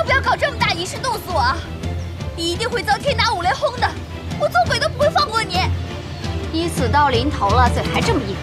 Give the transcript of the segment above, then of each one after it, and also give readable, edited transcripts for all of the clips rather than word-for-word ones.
不要搞这么大仪式，冻死我啊！你一定会遭天打五雷轰的，我做鬼都不会放过你。你死到临头了，嘴还这么硬。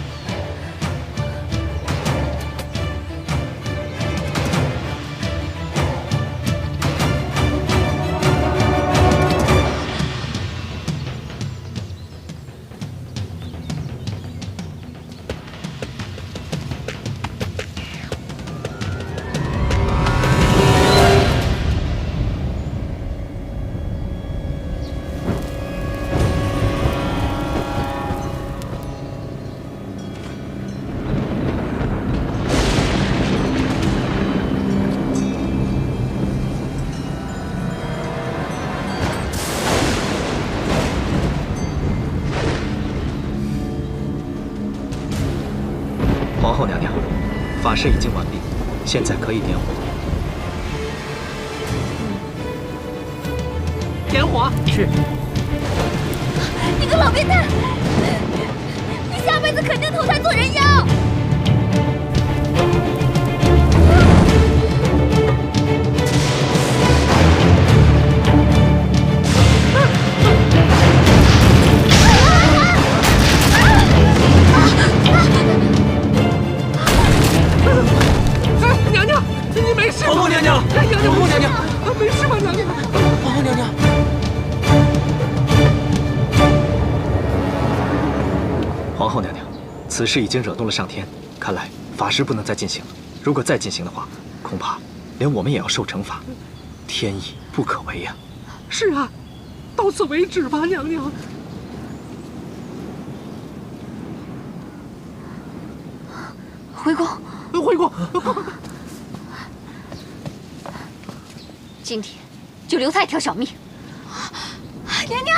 皇后娘娘，法事已经完毕，现在可以点火。点火！是。你个老变态！你下辈子肯定投胎做人妖！娘娘，你没事吧？皇后娘娘，娘娘，皇后娘娘，没事吧？娘娘，皇后娘娘。 皇后娘娘，此事已经惹动了上天，看来法事不能再进行了。如果再进行的话，恐怕连我们也要受惩罚，天意不可违呀。是啊，到此为止吧，娘娘。回宫，回宫。今天就留他一条小命。娘娘，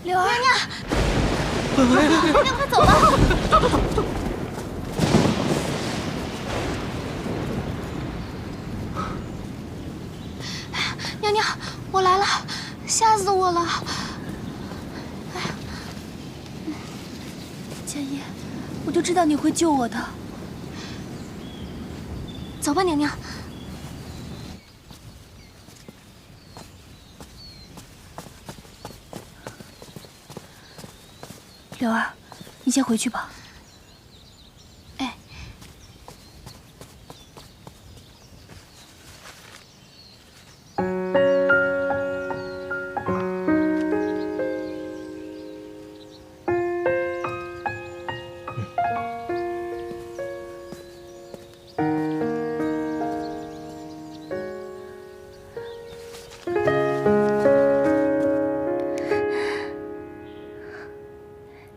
柳儿，娘娘，娘娘快走吧。走。娘娘，我来了，吓死我了！哎，千叶，我就知道你会救我的。走吧，娘娘。 柳儿，你先回去吧。哎，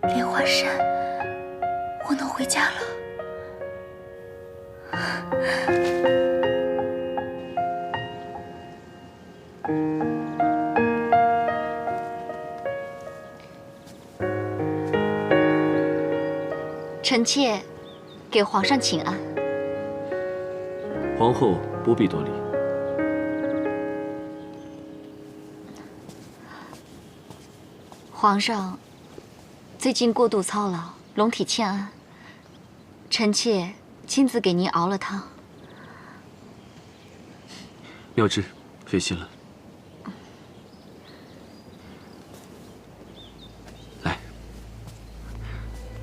莲花山，我能回家了。臣妾给皇上请安。皇后不必多礼。皇上最近过度操劳，龙体欠安，臣妾亲自给您熬了汤。妙芝，费心了。来，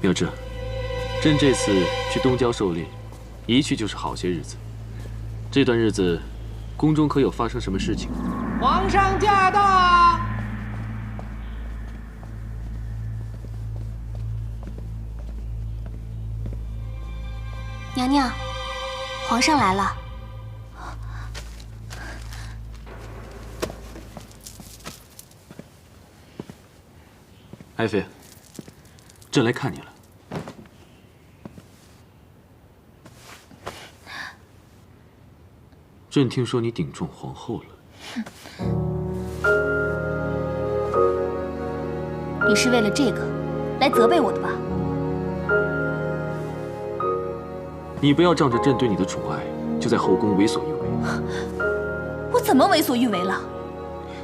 妙芝，朕这次去东郊狩猎，一去就是好些日子。这段日子，宫中可有发生什么事情？皇上驾到！娘娘，皇上来了。爱妃，朕来看你了。朕听说你顶撞皇后了。你是为了这个来责备我的吧？你不要仗着朕对你的宠爱，就在后宫为所欲为。我怎么为所欲为了？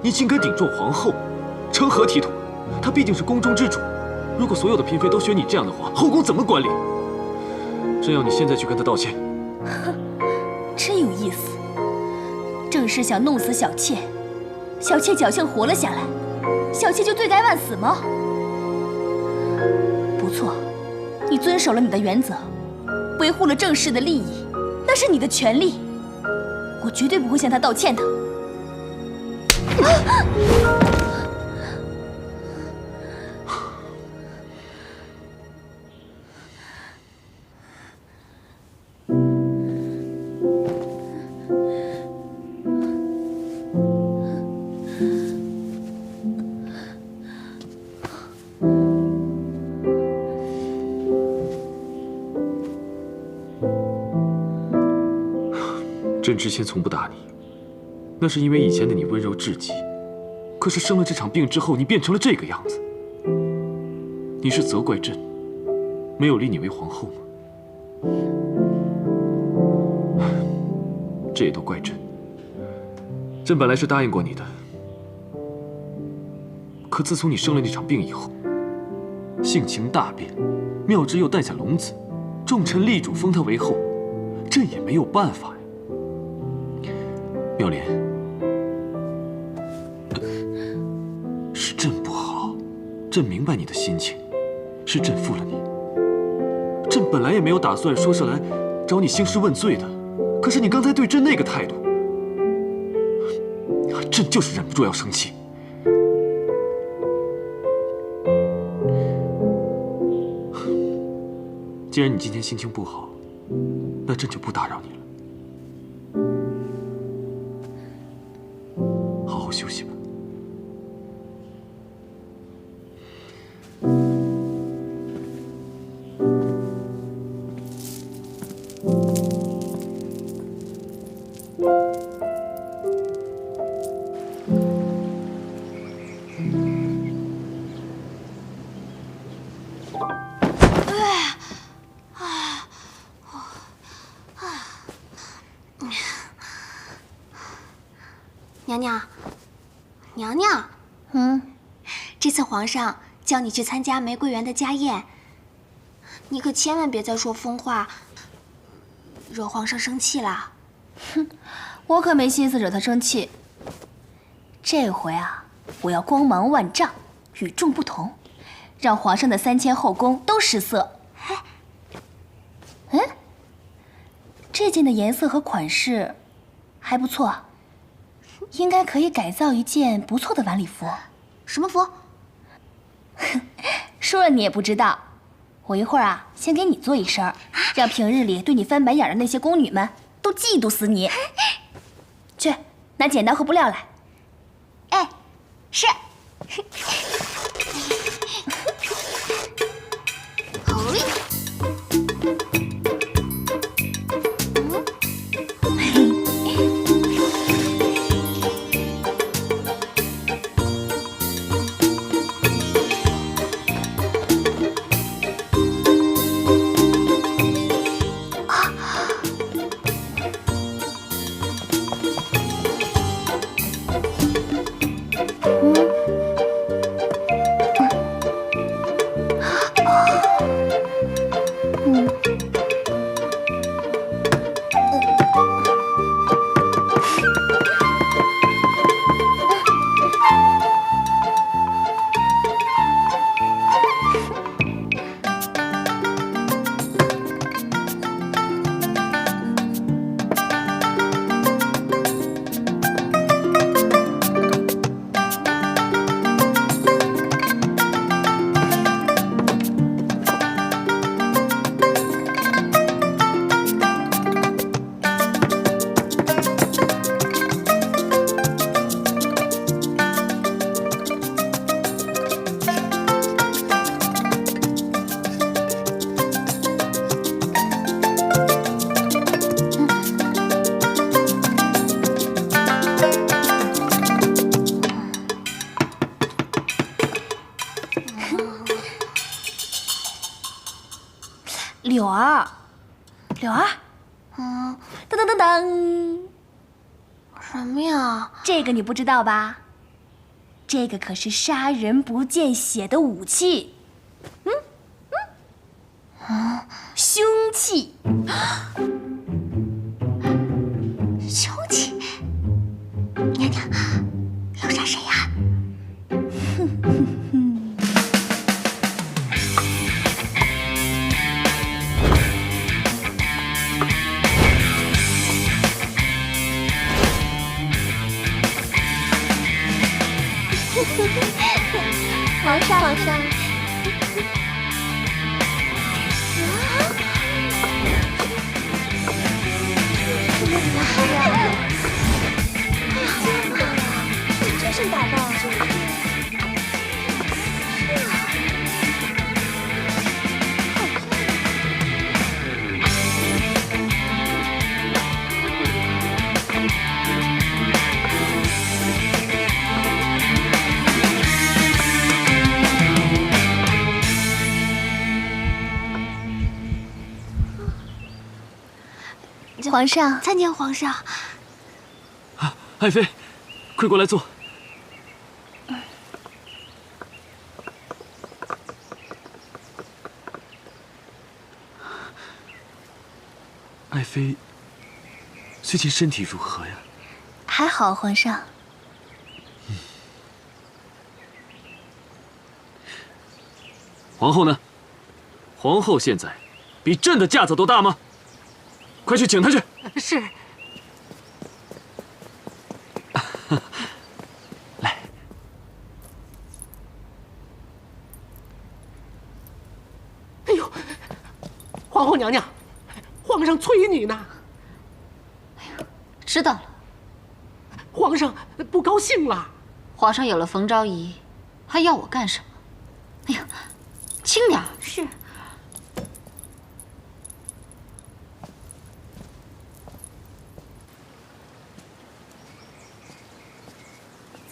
你竟敢顶撞皇后，成何体统？她毕竟是宫中之主，如果所有的嫔妃都学你这样的话，后宫怎么管理？朕要你现在去跟她道歉。真有意思。正是想弄死小妾，小妾侥幸活了下来，小妾就罪该万死吗？不错，你遵守了你的原则，维护了正室的利益，那是你的权利，我绝对不会向他道歉的。朕之前从不打你，那是因为以前的你温柔至极。可是生了这场病之后，你变成了这个样子。你是责怪朕没有立你为皇后吗？这也都怪朕。朕本来是答应过你的，可自从你生了那场病以后，性情大变，妙芝又诞下龙子，众臣力主封她为后，朕也没有办法呀。妙莲，是朕不好，朕明白你的心情，是朕负了你。朕本来也没有打算说是来找你兴师问罪的，可是你刚才对朕那个态度，朕就是忍不住要生气。既然你今天心情不好，那朕就不打扰你了。好好休息吧。娘娘，娘娘，这次皇上叫你去参加玫瑰园的家宴，你可千万别再说疯话，惹皇上生气了。哼，我可没心思惹他生气。这回啊，我要光芒万丈，与众不同，让皇上的3000后宫都失色。这件的颜色和款式还不错，应该可以改造一件不错的晚礼服。什么服？说了你也不知道。我一会儿啊，先给你做一身，让平日里对你翻白眼的那些宫女们都嫉妒死你。去，拿剪刀和布料来。哎，是。柳儿，柳儿，当当当当，什么呀？这个你不知道吧？这个可是杀人不见血的武器，凶器。凶器？皇上，皇上。真是打扮。皇上，参见皇上。爱妃，快过来坐。爱妃，最近身体如何呀？还好，皇上。皇后呢？皇后现在比朕的架子都大吗？快去请她去。是。来。哎呦，皇后娘娘，皇上催你呢。知道了。皇上不高兴了。皇上有了冯昭仪，还要我干什么？哎呀，轻点儿。是。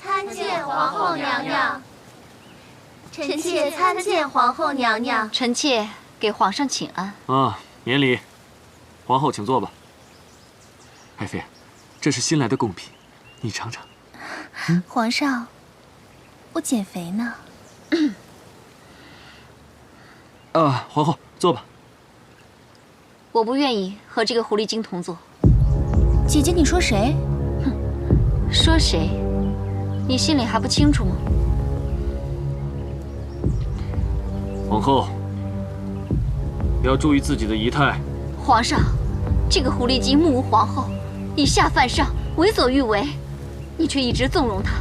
参见皇后娘娘。臣妾参见皇后娘娘。臣妾给皇上请安。啊，免礼。皇后请坐吧。爱妃，这是新来的贡品，你尝尝。皇上，我减肥呢。皇后坐吧。我不愿意和这个狐狸精同坐。姐姐，你说谁？哼，说谁？你心里还不清楚吗？皇后，要注意自己的仪态。皇上，这个狐狸精目无皇后，以下犯上，为所欲为，你却一直纵容她，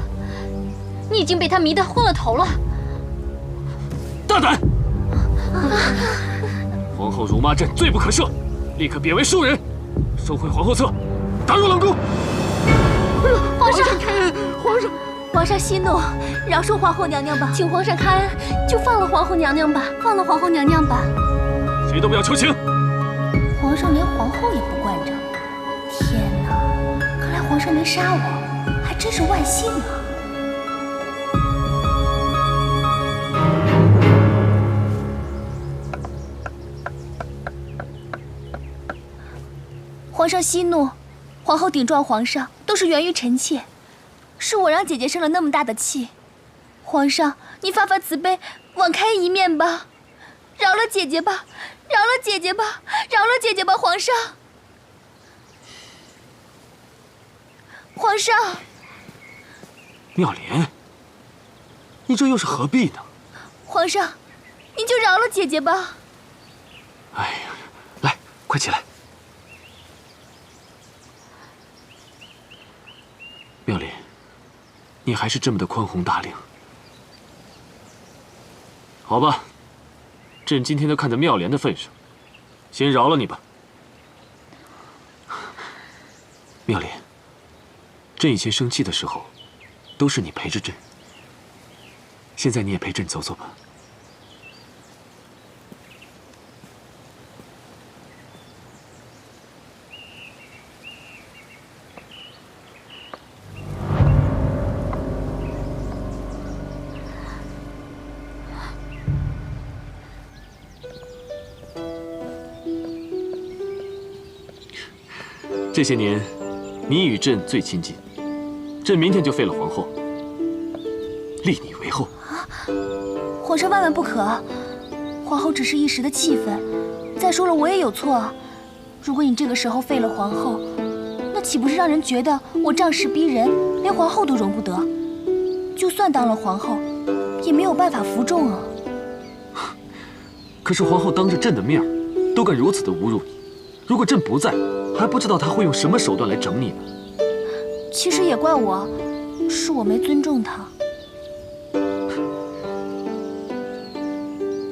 你已经被她迷得昏了头了。大胆！皇后辱骂朕，罪不可赦，立刻贬为庶人，收回皇后册，打入冷宫。皇上开恩！皇上息怒，饶恕皇后娘娘吧，请皇上开恩，就放了皇后娘娘吧，放了皇后娘娘吧。谁都不要求情。皇上连皇后也不惯着，天哪！看来皇上没杀我，还真是万幸啊！皇上息怒，皇后顶撞皇上都是源于臣妾，是我让姐姐生了那么大的气。皇上，你发发慈悲，网开一面吧，饶了姐姐吧，饶了姐姐吧，饶了姐姐吧，皇上。皇上，妙莲，你这又是何必呢？皇上，您就饶了姐姐吧。哎呀，来，快起来。妙莲，你还是这么的宽宏大量。好吧，朕今天就看在妙莲的份上，先饶了你吧。妙莲，朕以前生气的时候，都是你陪着朕。现在你也陪朕走走吧。这些年，你与朕最亲近，朕明天就废了皇后，立你为后。皇上万万不可！皇后只是一时的气愤，再说了我也有错啊。如果你这个时候废了皇后，那岂不是让人觉得我仗势逼人，连皇后都容不得？就算当了皇后，也没有办法服众啊。可是皇后当着朕的面都敢如此的侮辱你，如果朕不在，还不知道她会用什么手段来整你呢。其实也怪我，是我没尊重她。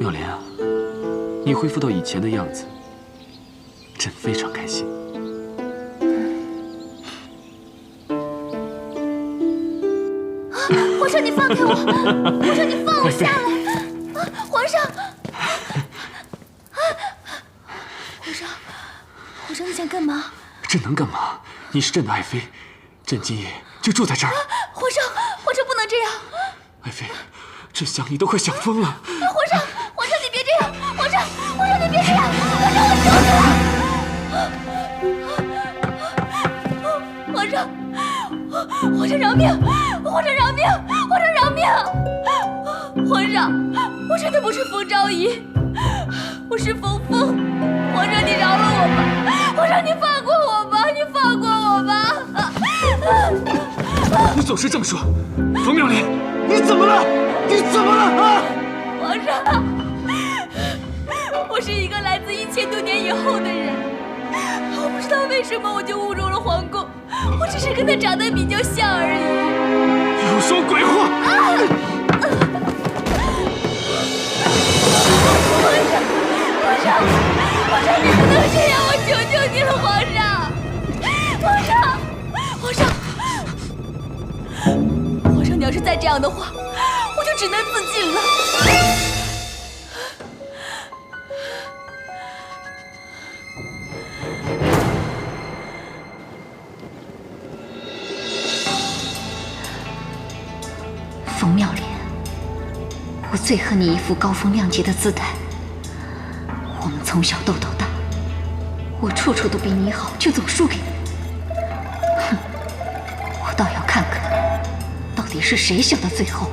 妙莲啊，你恢复到以前的样子，朕非常开心。皇上，你放开我！皇上，你放我下来！皇上！皇上，你想干嘛？朕能干嘛？你是朕的爱妃，朕今夜就住在这儿。皇上，不能这样！爱妃，朕想你都快想疯了。皇上，你别这样！皇上，你别这样！皇上，皇上饶命！皇上饶命！皇上饶命！皇上，我真的不是冯昭仪，我是冯峰。皇上，你饶了我吧！皇上，你放过我吧！你放过我吧！你总是这么说，冯妙莲，你怎么了？你怎么了啊？皇上，我是一个来自1000多年以后的人，我不知道为什么我就误入了皇宫，我只是跟他长得比较像而已。又说鬼话！皇上，你不能这样，我求求你了，皇上！皇上，你要是再这样的话，我就只能自尽了。冯妙莲，我最恨你一副高风亮节的姿态。我们从小斗到大，我处处都比你好，却总输给你。哼，我倒要看看，到底是谁想到最后。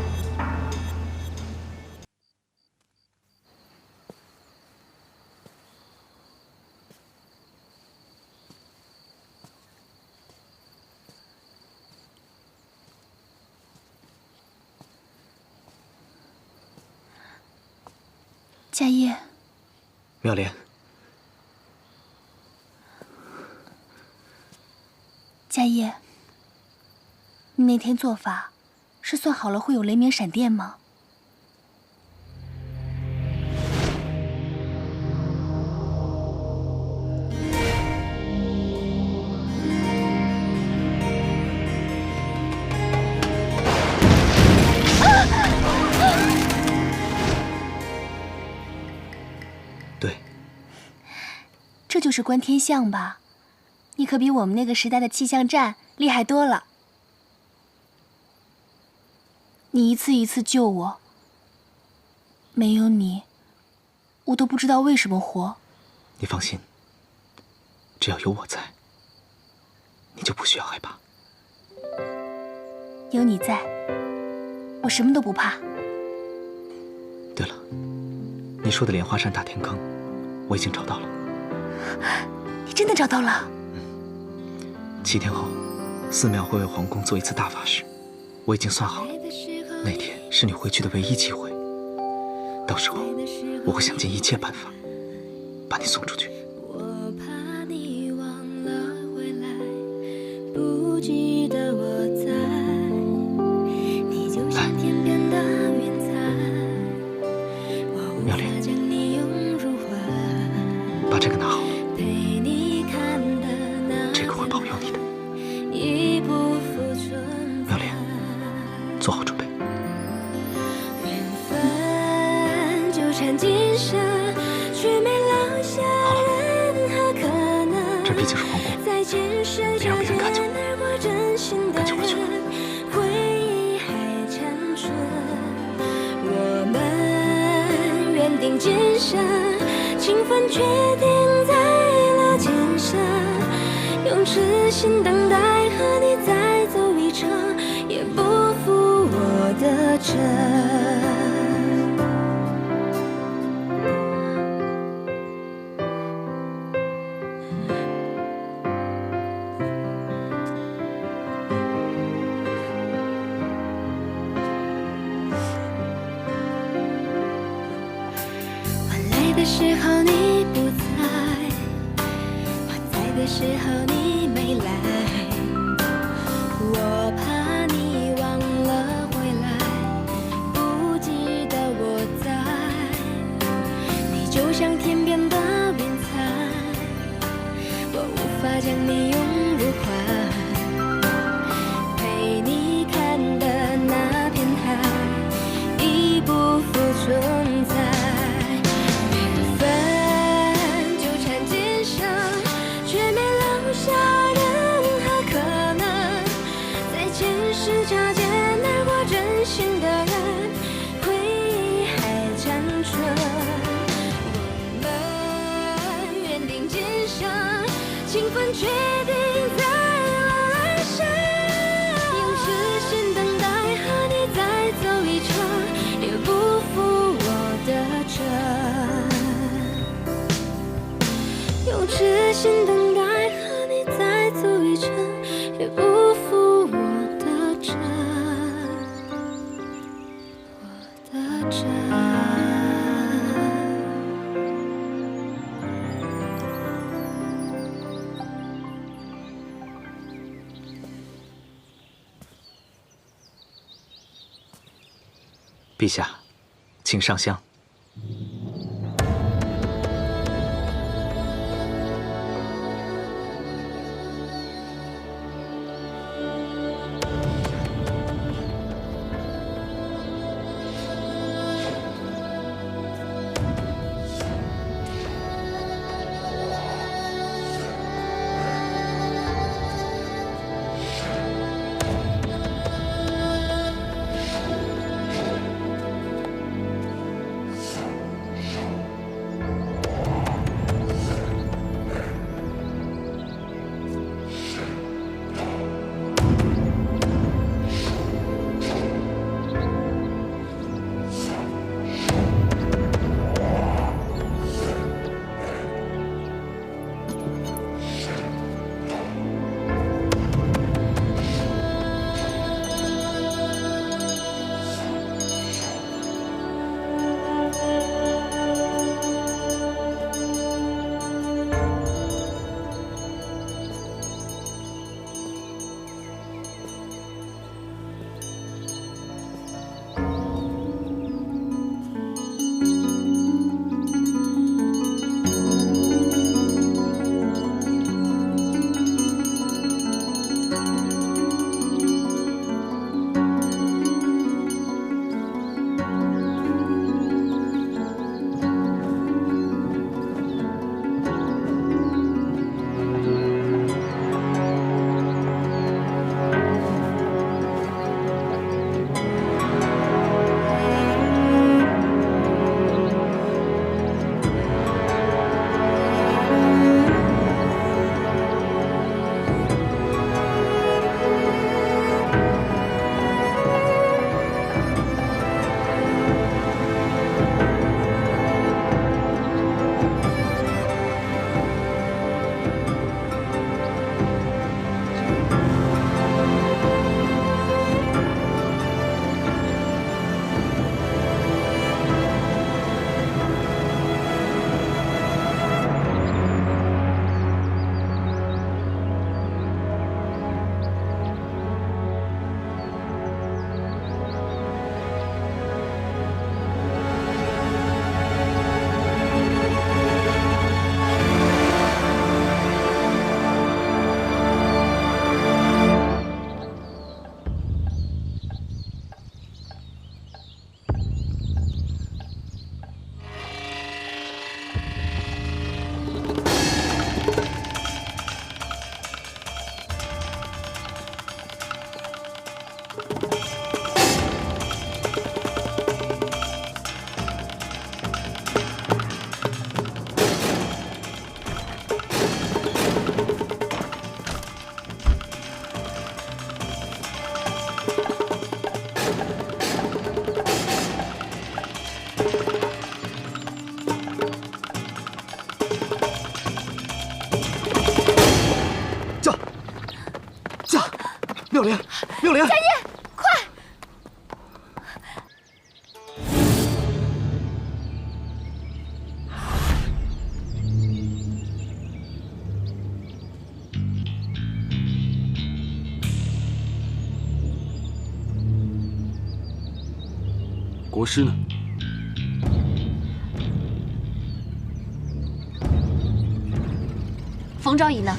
家业，妙莲，家业，你那天做法是算好了会有雷鸣闪电吗？对，这就是观天象吧？你可比我们那个时代的气象站厉害多了。你一次一次救我，没有你，我都不知道为什么活。你放心，只要有我在，你就不需要害怕。有你在，我什么都不怕。对了，你说的莲花山大天坑，我已经找到了。你真的找到了7天后，寺庙会为皇宫做一次大法事，我已经算好了，那天是你回去的唯一机会。到时候，我会想尽一切办法把你送出去。我怕你忘了回来，不记得我在，你就像天边的云彩，我无法将你拥入怀。把这个拿好了，陪你看的那这个会保佑你的。一不复存妙莲，做好准备。缘分纠缠今生，却没留下任何可能。这毕竟是皇宫，再见时别让别人看见而我真心的赶紧回去。回忆还残存，我们缘定今生，情分决定在了今生，用痴心等待和你再走一程，也不负我的真。我累的时候你不在，我在的时候你没来，我怕你忘了回来，不记得我在，也不负我的真，我的真。陛下，请上香。妙莲，妙莲，佳叶，快！国师呢？冯昭仪呢？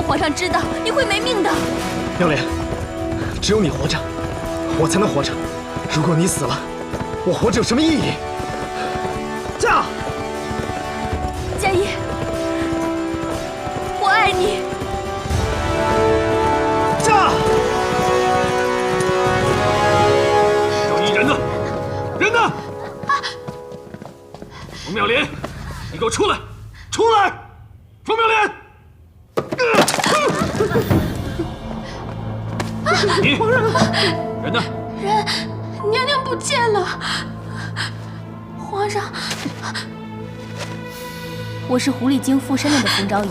皇上知道你会没命的。妙莲，只有你活着，我才能活着。如果你死了，我活着有什么意义？驾！佳音，我爱你。驾！赵一人呢？人呢？冯妙莲，你给我出来！出来！冯妙莲！你人呢？人，娘娘不见了。皇上，我是狐狸精附身了的冯昭仪，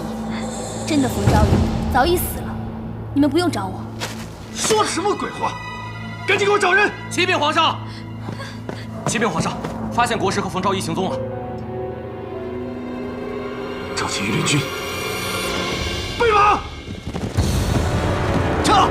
真的冯昭仪早已死了，你们不用找我。说什么鬼话！赶紧给我找人！启禀皇上，启禀皇上，发现国师和冯昭仪行踪了。召集御林军，备马！撤！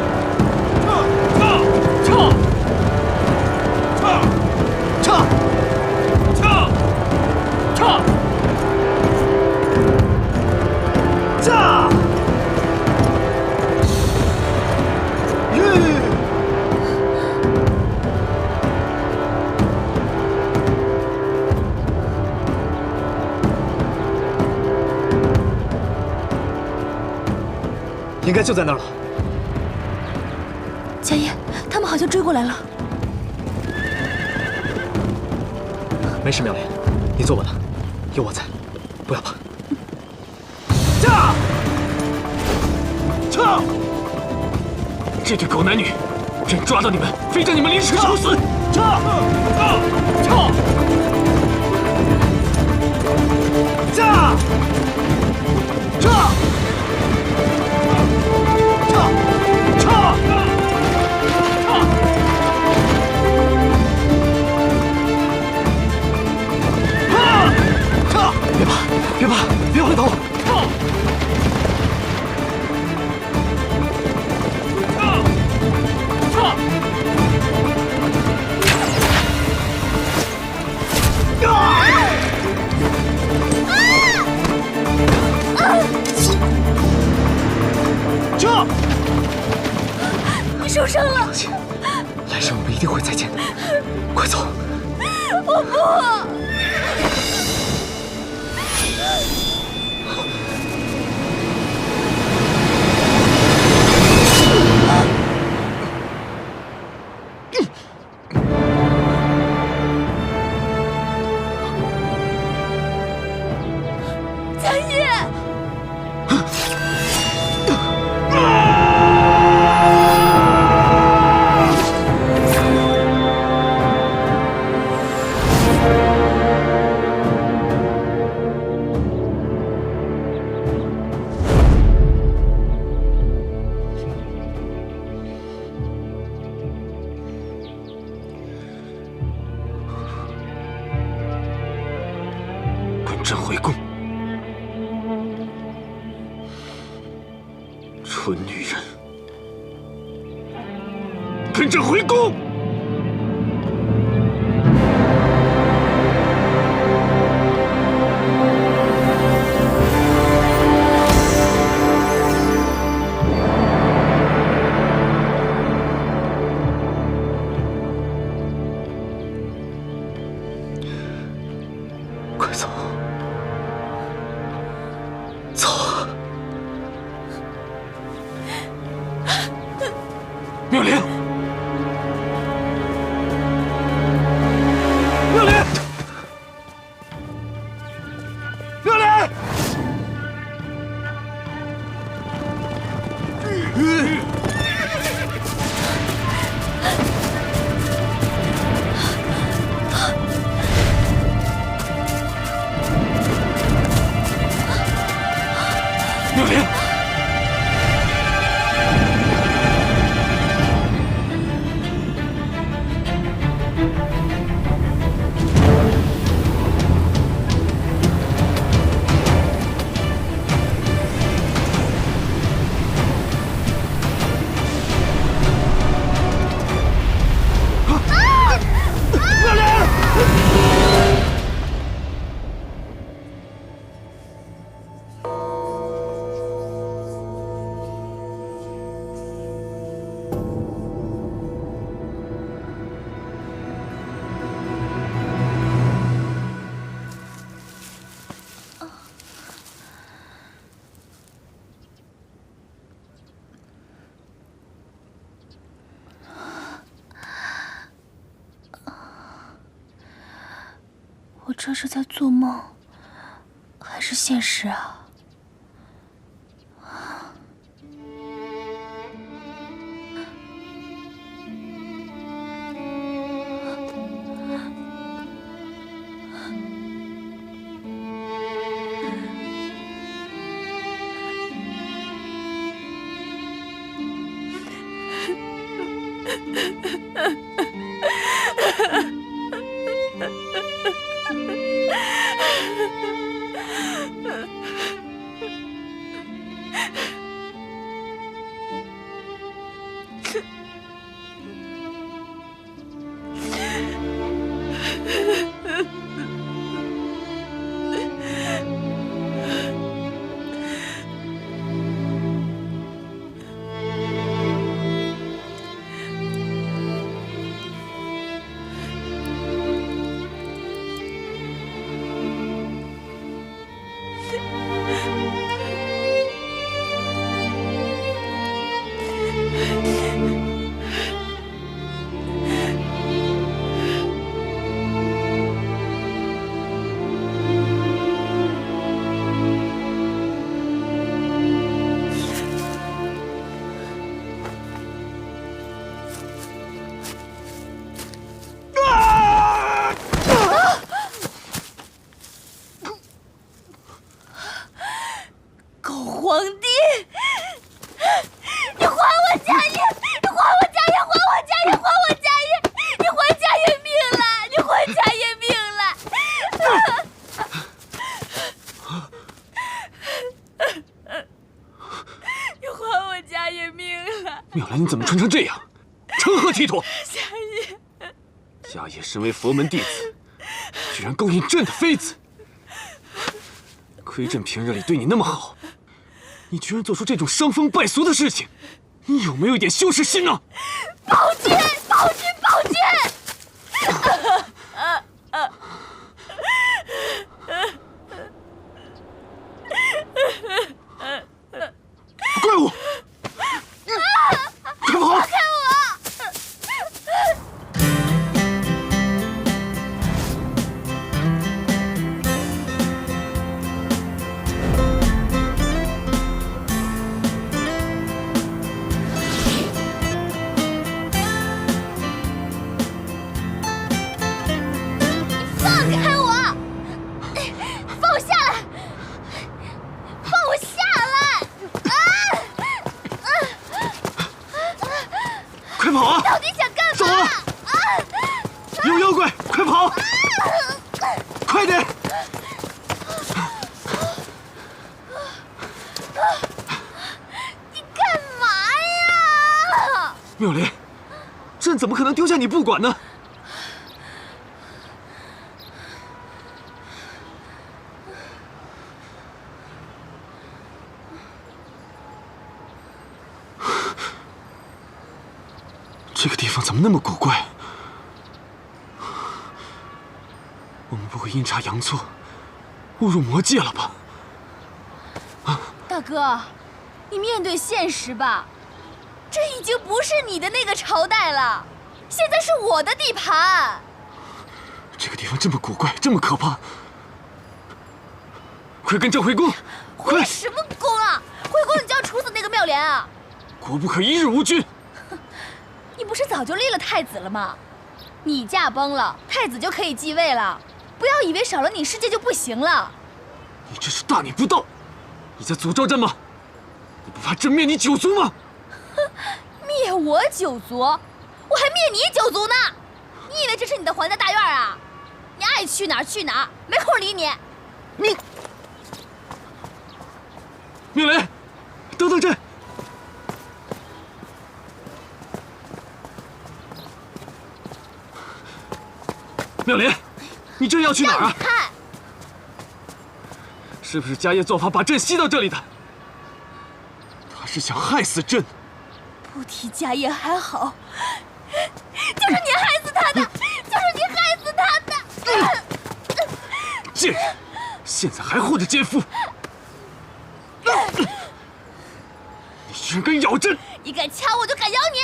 应该就在那儿了。佳音，他们好像追过来了。没事，妙莲，你坐稳了，有我在，不要怕。驾！撤！这对狗男女，朕抓到你们，非让你们临时受死！撤！撤！驾！撤！别怕，别怕，别回头！撤！你受伤了。来生我们一定会再见的，快走！我不。佳音。滚朕回宫！蠢女人，跟朕回宫！快走！走！妙莲，妙莲，妙莲！妙莲！我这是在做梦，还是现实啊？皇帝，你还我家业！你还我家业！还我家业！还我家业！你还家业命了！你还家业命了！你还我家业命了！妙兰，你怎么穿成这样？成何体统？家业，家业身为佛门弟子，居然勾引朕的妃子，亏朕平日里对你那么好。你居然做出这种伤风败俗的事情，你有没有一点羞耻心呢？暴君，暴君，暴君！怪物，快跑！看我！放开我！放我下来！放我下来！快跑啊！到底想干走嘛？啊！有妖怪，快跑！快点！你干嘛呀？妙莲，朕怎么可能丢下你不管呢？这个地方怎么那么古怪？我们不会阴差阳错误入魔界了吧？大哥，你面对现实吧，这已经不是你的那个朝代了，现在是我的地盘。这个地方这么古怪，这么可怕，快跟朕回宫！快！什么宫啊？回宫你就要处死那个妙莲啊？国不可一日无君。你不是早就立了太子了吗？你驾崩了，太子就可以继位了。不要以为少了你，世界就不行了。你这是大逆不道！你在诅咒朕吗？你不怕朕灭你九族吗？灭我九族？我还灭你九族呢！你以为这是你的皇家大院啊？你爱去哪儿去哪儿，没空理你。你，妙莲，等等朕！妙莲，你这要去哪儿啊？看，是不是家业做法把朕吸到这里的？他是想害死朕。不提家业还好，就是你害死他的，就是你害死他的！贱人，现在还护着奸夫！你居然敢咬朕！你敢掐我就敢咬你！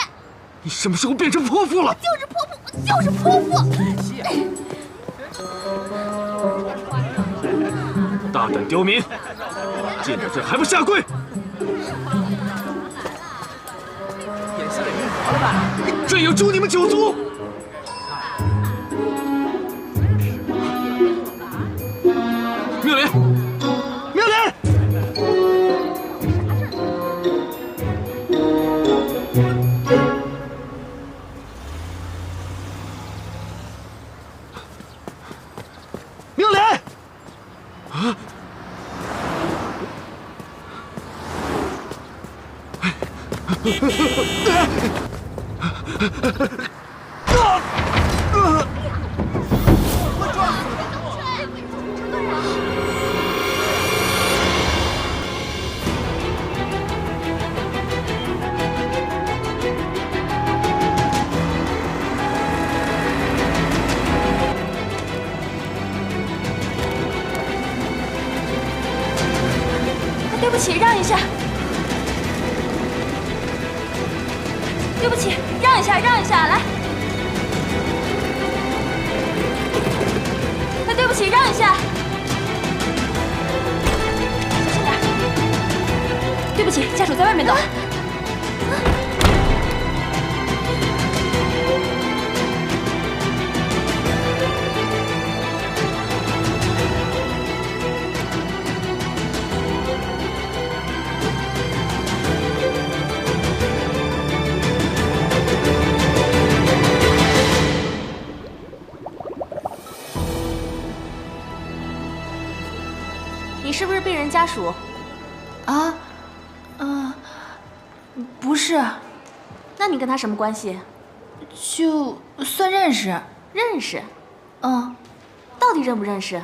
你什么时候变成泼妇了？就是泼妇，就是泼妇！大胆刁民，见到这还不下跪！朕要诛你们九族！妙莲，妙莲！妙莲！啊！对不起，让一下。对不起，让一下，让一下，来。对不起，让一下。小心点。对不起，家属在外面等。你是不是病人家属？啊，不是，那你跟他什么关系？就算认识。认识？嗯，到底认不认识？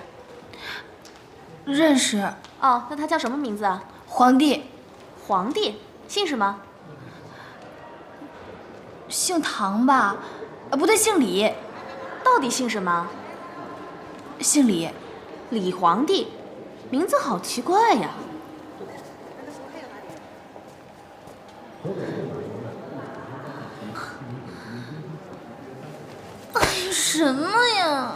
认识。哦，那他叫什么名字啊？皇帝。皇帝，姓什么？姓唐吧？不对，姓李。到底姓什么？姓李。李皇帝，名字好奇怪呀。哎呀，什么呀？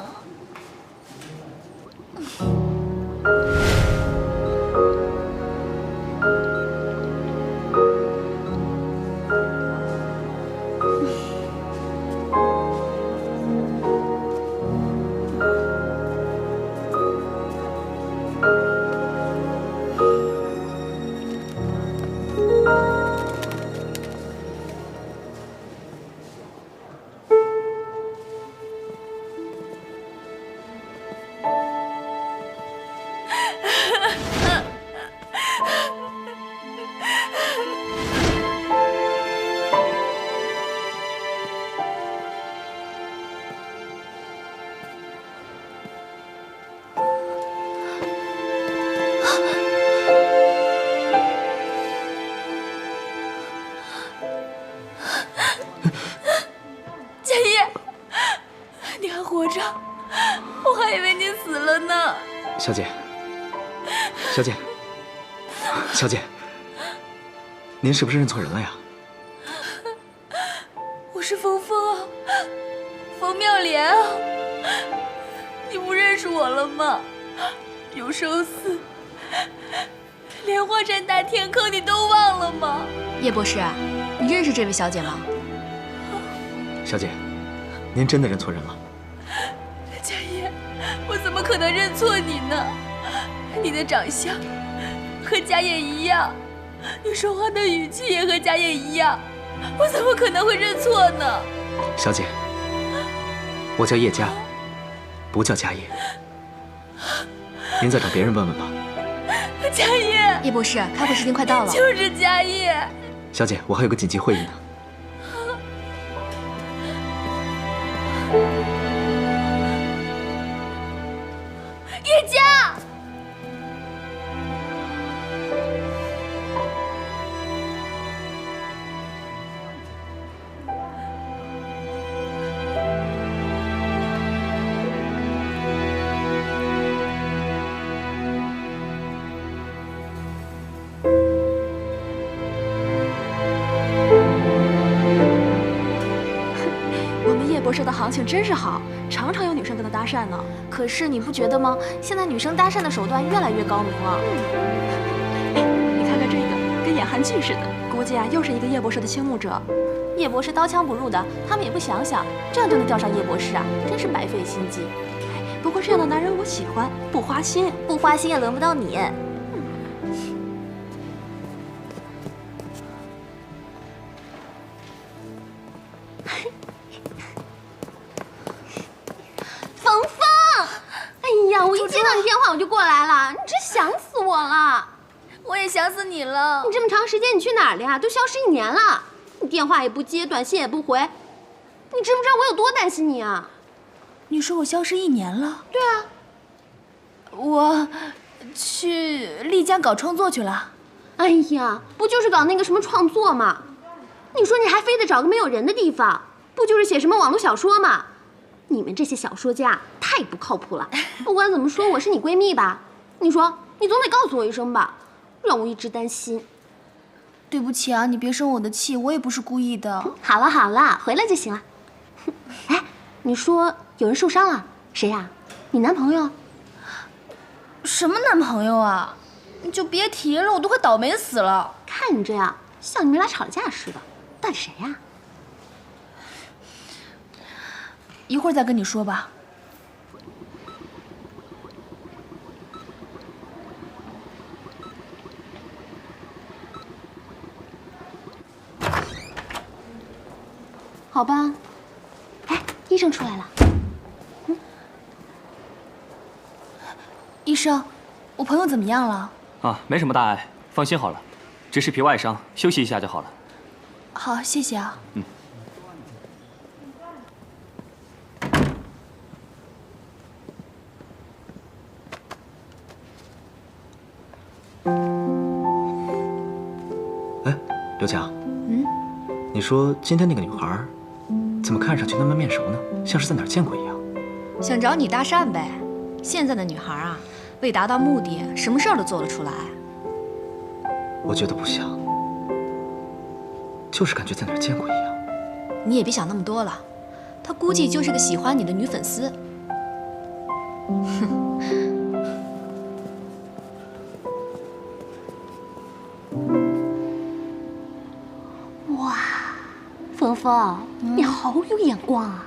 佳叶，你还活着，我还以为你死了呢。小姐，小姐，小姐，您是不是认错人了呀？我是冯峰啊，冯妙莲啊，你不认识我了吗？永寿寺、莲花山大天坑，你都忘了吗？叶博士，你认识这位小姐吗？小姐，您真的认错人了。佳叶，我怎么可能认错你呢？你的长相和佳叶一样，你说话的语气也和佳叶一样，我怎么可能会认错呢？小姐，我叫叶佳，不叫佳叶。您再找别人问问吧。佳叶，叶博士，开会时间快到了。就是佳叶。小姐，我还有个紧急会议呢。叶佳。行情真是好，常常有女生跟他搭讪呢。可是你不觉得吗？现在女生搭讪的手段越来越高明了。你看看这个，跟演韩剧似的，估计啊又是一个叶博士的倾慕者。叶博士刀枪不入的，他们也不想想，这样就能钓上叶博士啊，真是白费心机。不过这样的男人我喜欢，不花心，不花心也轮不到你。冯峰，哎呀，我一接到你电话我就过来了，你真想死我了。我也想死你了。你这么长时间你去哪儿了呀？都消失1年了，你电话也不接，短信也不回，你知不知道我有多担心你啊？你说我消失1年了？对啊，我去丽江搞创作去了。哎呀，不就是搞那个什么创作吗？你说你还非得找个没有人的地方，不就是写什么网络小说吗？你们这些小说家太不靠谱了。不管怎么说，我是你闺蜜吧？你说你总得告诉我一声吧，让我一直担心。对不起啊，你别生我的气，我也不是故意的。好了好了，回来就行了。哎，你说有人受伤了，谁呀？你男朋友？什么男朋友啊？你就别提了，我都快倒霉死了。看你这样，像你们俩吵架似的。到底谁呀？一会儿再跟你说吧。好吧。哎，医生出来了。医生，我朋友怎么样了？啊，没什么大碍，放心好了，只是皮外伤，休息一下就好了。好，谢谢啊。哎，刘强，你说今天那个女孩，怎么看上去那么面熟呢？像是在哪儿见过一样。想找你搭讪呗。现在的女孩啊，为达到目的，什么事儿都做得出来。我觉得不像，就是感觉在哪儿见过一样。你也别想那么多了，她估计就是个喜欢你的女粉丝。哇，峰峰，你好有眼光啊！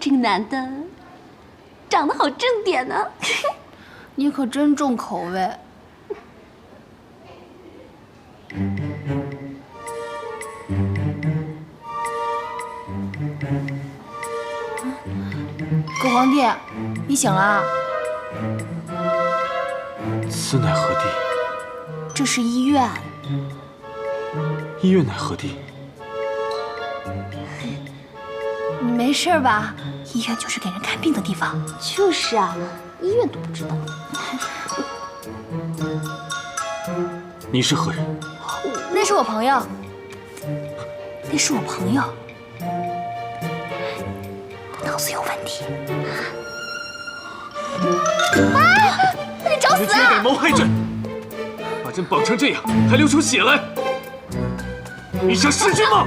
这个男的长得好正点呢。你可真重口味。狗皇帝，你醒了啊？此乃何地？这是医院。医院乃何地？你没事吧？医院就是给人看病的地方。就是啊，医院都不知道。你是何人？那是我朋友。那是我朋友。脑子有问题。啊！你找死你们竟然敢谋害朕，把朕绑成这样，还流出血来！你想弑君吗？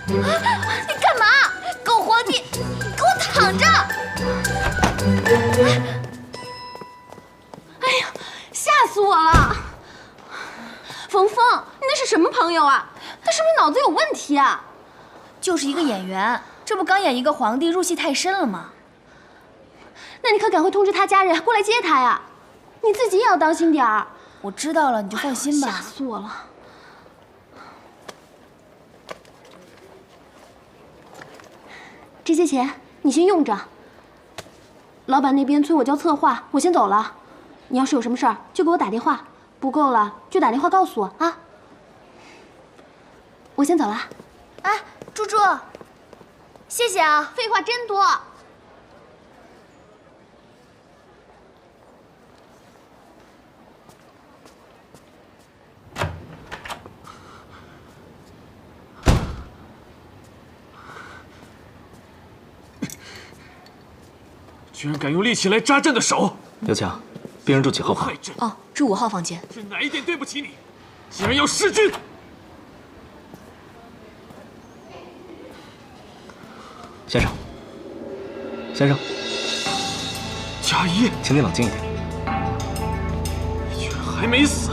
你干嘛？狗皇帝，你给我躺着！哎呀，吓死我了！冯峰，你那是什么朋友啊？他是不是脑子有问题啊？就是一个演员，这不刚演一个皇帝，入戏太深了吗？那你可赶快通知他家人过来接他呀！你自己也要当心点儿。我知道了，你就放心吧。吓死我了！这些钱你先用着。老板那边催我交策划，我先走了。你要是有什么事儿，就给我打电话。不够了就打电话告诉我啊。我先走了。哎，猪猪，谢谢啊。废话真多。居然敢用利器来扎朕的手！刘强，病人住几号房？害朕！哦，住5号房间。是哪一点对不起你？竟然要弑君！先生，先生，佳叶，请你冷静一点。你居然还没死！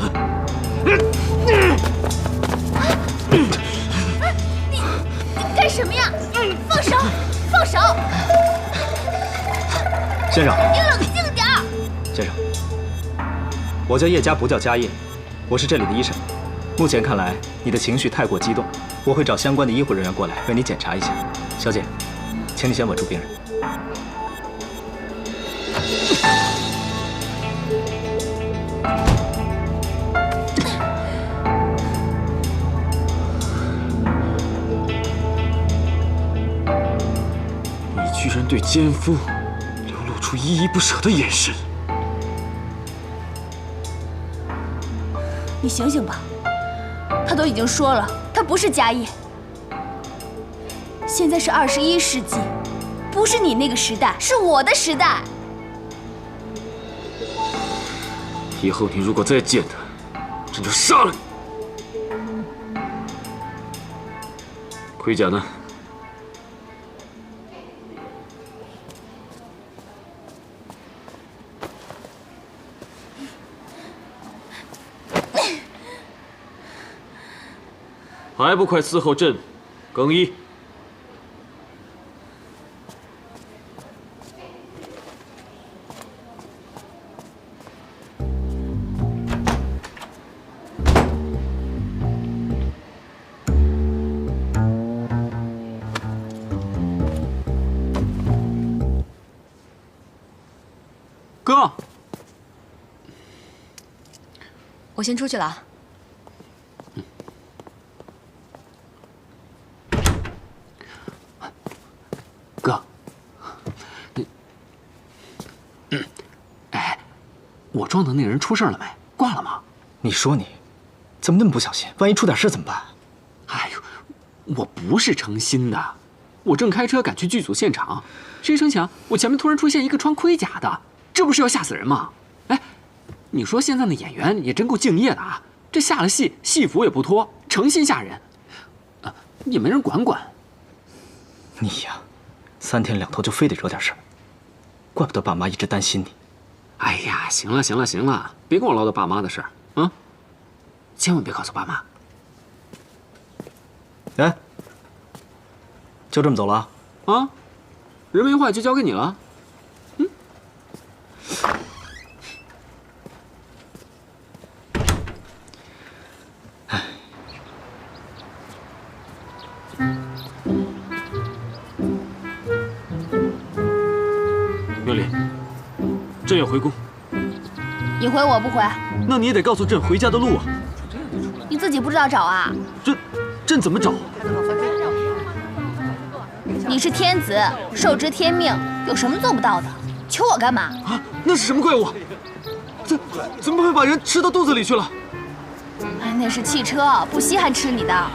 你干什么呀？放手！放手！先生，你冷静点儿。先生，我叫叶家，不叫家业，我是这里的医生。目前看来，你的情绪太过激动，我会找相关的医护人员过来为你检查一下。小姐，请你先稳住病人。你居然对奸夫流露出依依不舍的眼神！你醒醒吧，他都已经说了，他不是家业。现在是21世纪，不是你那个时代，是我的时代。以后你如果再见他，朕就杀了你。盔甲呢？还不快伺候朕更衣！哥，我先出去了啊。哥，哎，我撞的那人出事了没？挂了吗？你说你，怎么那么不小心？万一出点事怎么办？哎呦，我不是诚心的，我正开车赶去剧组现场，谁成想我前面突然出现一个穿盔甲的，这不是要吓死人吗？哎，你说现在的演员也真够敬业的啊，这下了戏，戏服也不脱，诚心吓人，也没人管管。你呀，3天2头就非得惹点事儿，怪不得爸妈一直担心你。哎呀，行了行了行了，别跟我唠叨爸妈的事儿啊，千万别告诉爸妈。哎，就这么走了？啊，人没坏就交给你了。嗯。哎。苗里，朕要回宫。你回我不回？那你也得告诉朕回家的路啊！你自己不知道找啊？朕怎么找？你是天子，受之天命，有什么做不到的？求我干嘛？啊，那是什么怪物？怎么会把人吃到肚子里去了？那是汽车，不稀罕吃你的。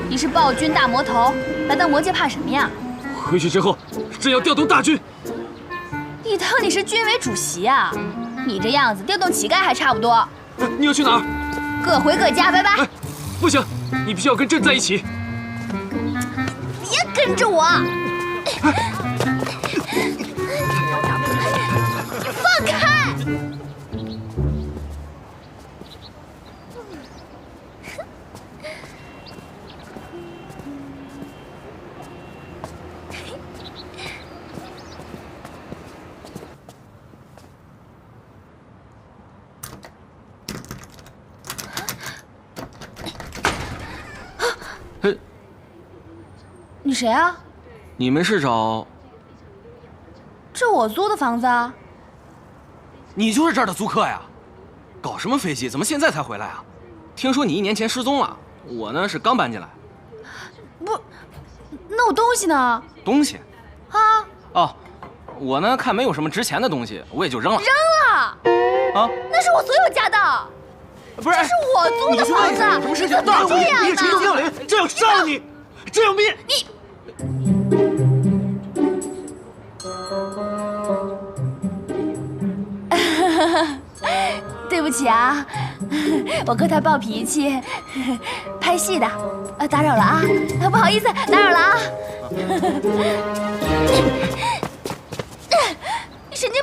你是暴君大魔头，来到魔界怕什么呀？回去之后，朕要调动大军。你当你是军委主席啊？你这样子调动乞丐还差不多。你要去哪儿？各回各家，拜拜。哎，不行，你必须要跟朕在一起。别跟着我！放开！你谁啊？你们是找？这我租的房子啊。你就是这儿的租客呀？搞什么飞机？怎么现在才回来啊？听说你1年前失踪了，我呢是刚搬进来。不，那我东西呢？东西？啊？哦，我呢看没有什么值钱的东西，我也就扔了。扔了？啊？那是我所有家的。不是，这是我租的房子，什么事情？你怎么这样呢？你陈妙莲，朕要杀了你！朕要灭你！对不起啊，我哥他暴脾气，拍戏的，打扰了啊，不好意思，打扰了啊。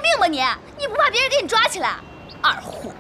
病吧你？你不怕别人给你抓起来？二货！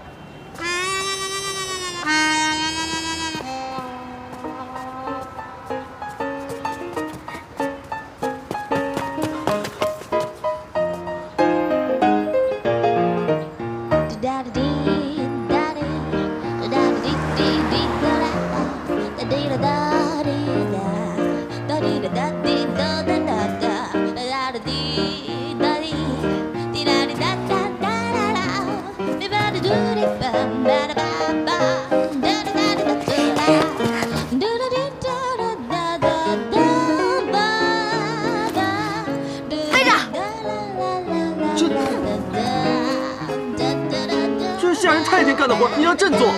这是下人太监干的活，你让朕做。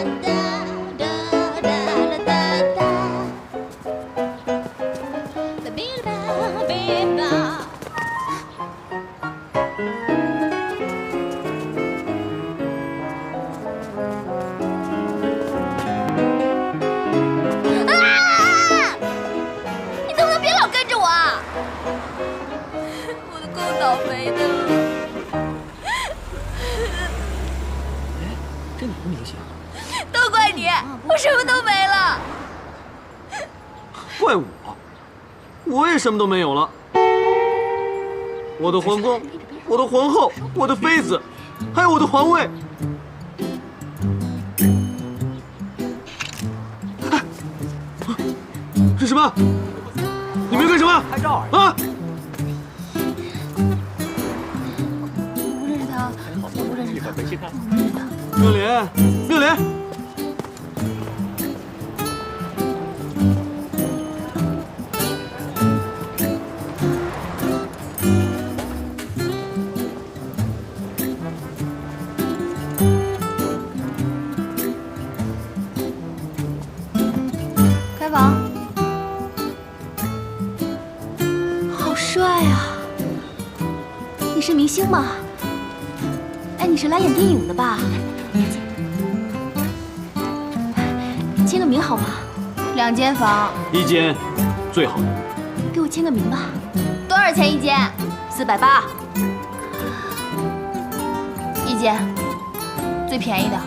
你能不能别老跟着我啊？我的够倒霉的了。这哪么明显？都怪你，我什么都没了。怪我也什么都没有了。我的皇宫，我的皇后，我的妃子，还有我的皇位。这什么？你们要干什么？拍照啊！我不认识他，我不认识他。回去看。妙莲，妙莲，开房。好帅啊！你是明星吗？哎，你是来演电影的吧？签个名好吗？2间房1间，最好的。给我签个名吧。多少钱一间？480。1间，最便宜的。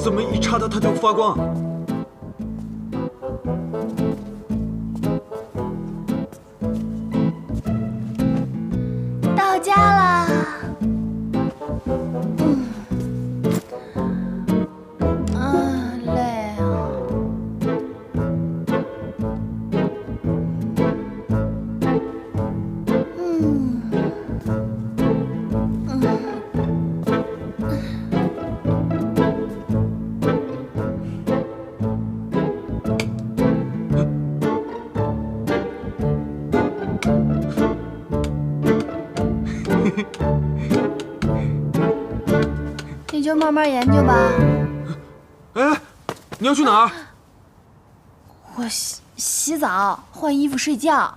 怎么一插它就发光？到家啦。累啊。你就慢慢研究吧。哎，你要去哪儿？我洗澡、换衣服、睡觉。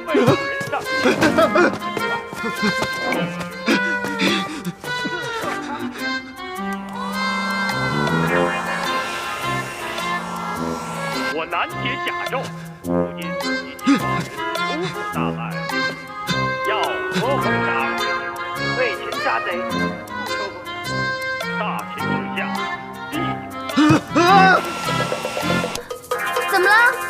未有人上我南铁甲胄，如今已经把人屠死大案，要何奉上？为擒杀贼，不求奉上。大秦之下，必怎么了？